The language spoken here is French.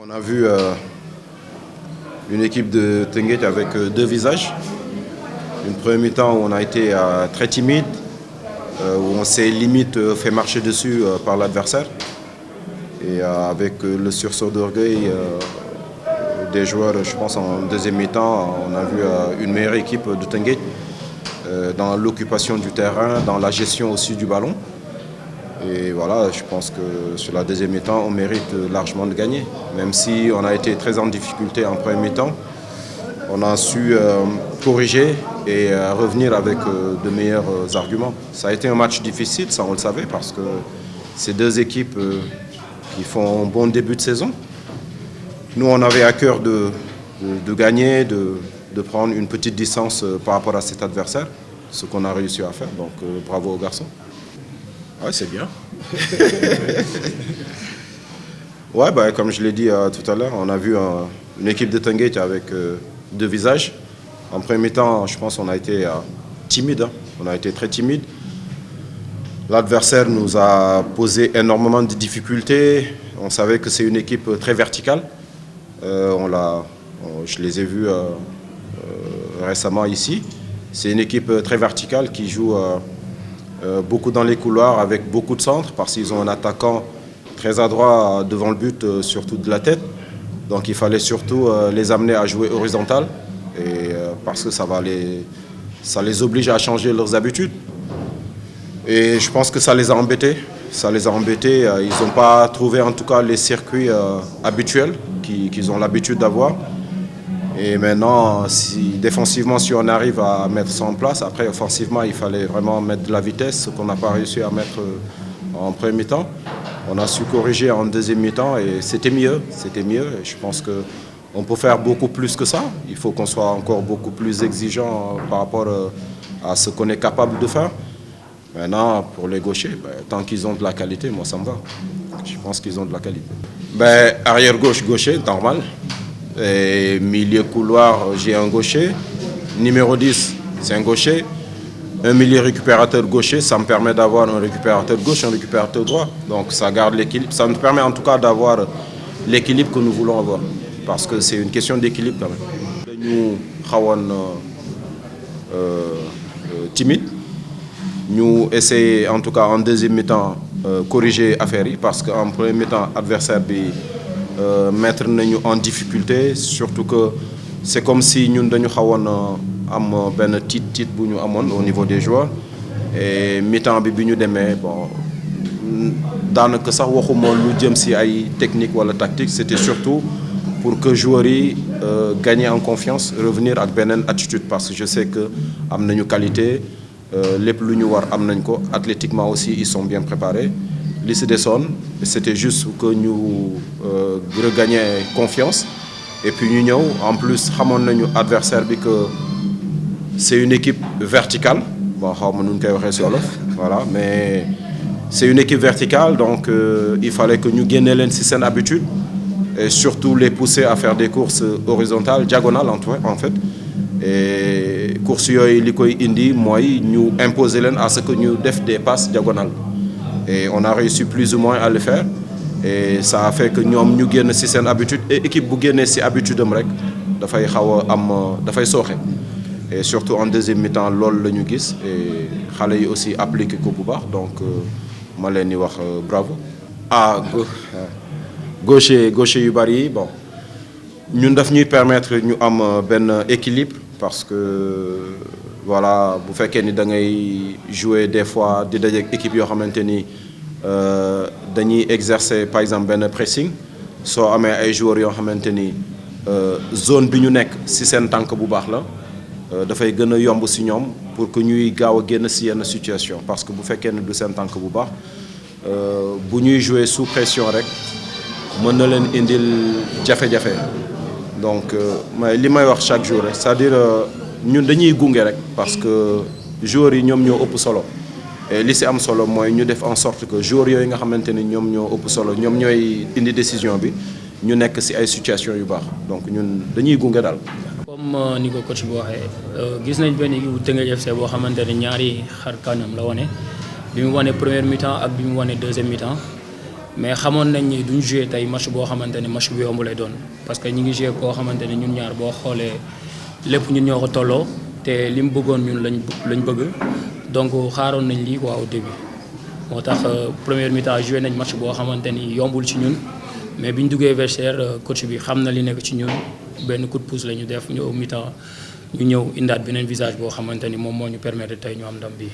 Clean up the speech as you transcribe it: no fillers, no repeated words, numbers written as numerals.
On a vu une équipe de Teungueth avec deux visages. Une première mi-temps où on a été très timide, où on s'est limite fait marcher dessus par l'adversaire. Et avec le sursaut d'orgueil des joueurs, je pense en deuxième mi-temps, on a vu une meilleure équipe de Teungueth dans l'occupation du terrain, dans la gestion aussi du ballon. Et voilà, je pense que sur la deuxième mi-temps, on mérite largement de gagner. Même si on a été très en difficulté en première mi-temps, on a su corriger et revenir avec de meilleurs arguments. Ça a été un match difficile, ça on le savait, parce que c'est deux équipes qui font un bon début de saison. Nous, on avait à cœur de gagner, de prendre une petite distance par rapport à cet adversaire, ce qu'on a réussi à faire. Donc bravo aux garçons. Ouais, c'est bien. Ouais, bah, comme je l'ai dit tout à l'heure, on a vu une équipe de Teungueth avec deux visages. En premier temps, je pense qu'on a été timide. On a été très timide. L'adversaire nous a posé énormément de difficultés. On savait que c'est une équipe très verticale. Je les ai vus récemment ici. C'est une équipe très verticale qui joue beaucoup dans les couloirs avec beaucoup de centres parce qu'ils ont un attaquant très adroit devant le but, surtout de la tête. Donc il fallait surtout les amener à jouer horizontal parce que ça les oblige à changer leurs habitudes. Et je pense que ça les a embêtés. Ils n'ont pas trouvé en tout cas les circuits habituels qu'ils ont l'habitude d'avoir. Et maintenant, défensivement, si on arrive à mettre ça en place, après offensivement, il fallait vraiment mettre de la vitesse, ce qu'on n'a pas réussi à mettre en premier mi-temps. On a su corriger en deuxième mi-temps et c'était mieux. Et je pense qu'on peut faire beaucoup plus que ça. Il faut qu'on soit encore beaucoup plus exigeant par rapport à ce qu'on est capable de faire. Maintenant, pour les gauchers, tant qu'ils ont de la qualité, moi ça me va. Je pense qu'ils ont de la qualité. Arrière gaucher, normal. Et milieu couloir, j'ai un gaucher. Numéro 10, c'est un gaucher. Un milieu récupérateur gaucher, ça me permet d'avoir un récupérateur gauche, un récupérateur droit. Donc ça garde l'équilibre. Ça nous permet en tout cas d'avoir l'équilibre que nous voulons avoir. Parce que c'est une question d'équilibre quand même. Nous sommes timides. Nous essayons en tout cas en deuxième mi-temps corriger l'affaire parce qu'en premier mi-temps, l'adversaire mettre nous en difficulté, surtout que c'est comme si nous avons un titre au niveau des joueurs. Et mi-temps, nous bon, dans que ça technique ou tactique, c'était surtout pour que les joueurs gagnent en confiance, revenir avec une attitude parce que je sais que nous avons une qualité. Les plus nous athlétiquement aussi ils sont bien préparés. C'était juste que nous regagnions confiance et puis nous en plus nous adversaire que c'est une équipe verticale. Bon, voilà, mais c'est une équipe verticale donc il fallait que nous gagnions une habitude et surtout les pousser à faire des courses horizontales, diagonales en fait. Et course nous imposer à ce que nous fassions des passes diagonales. Et on a réussi plus ou moins à le faire. Et ça a fait que nous avons gagné cette habitude. Et l'équipe qui a gagné cette habitude, et surtout en deuxième mi-temps, l'ol le nous gis. Et les aussi appliqué Kopoubar. Donc, bravo. Gaucher Yubari, bon. Nous devons permettre de avoir un équilibre parce que voilà, vous faites que nous jouer des fois des équipes qui exercer par exemple un pressing, soit des joueurs qui zone bi ñu nek ci sen tank bu baax la da fay gëna yomb ci ñom pour que ñuy gaaw a génn ci yenn situation parce que bu fekkee ne du sen tank bu baax bu ñuy jouer sous pression rek mën na leen indil jafe-jafe. Donc li may wax chaque jour c'est-à-dire ñun dañuy gunge rek parce que joueurs yi ñoom ñoo ëpp solo et li ci am solo mooy ñu def en sorte que joueurs yooyu nga xamante ni ñoom ñoo ëpp solo ñoom ñooy indi décision bi ñu nekk ci ay situation yu baax donc ñun dañuy gunge daal. comme ni ko coach bi waxee gis nañ benn équipe bu Teungueth FC boo xamante ne ñaari xar kanam la wane bi mu wane première mi-temps ak bi mu wane deuxième mi-temps mais xamoon nañ ni duñ joué tey match boo xamante ni match bu yomb lay doon parce que ñi ngi joué koo xamante ni ñun ñaar boo xoolee lépp ñun ñoo ko tolloo te li mu bëggoon ñun lañ bëgg donc xaaroon nañ lii quoi au début moo tax première mi-temps joué nañ match boo xamante ni yombul ci ñun mais bi ñu duggee vestiaire coach bi xam na li nekk ci ñun benn coup de pouce la ñu def ñu au mi-temps ñu ñëw indaat beneen visage boo xamante ni moom moo ñu permettre tey ñu am ndam bi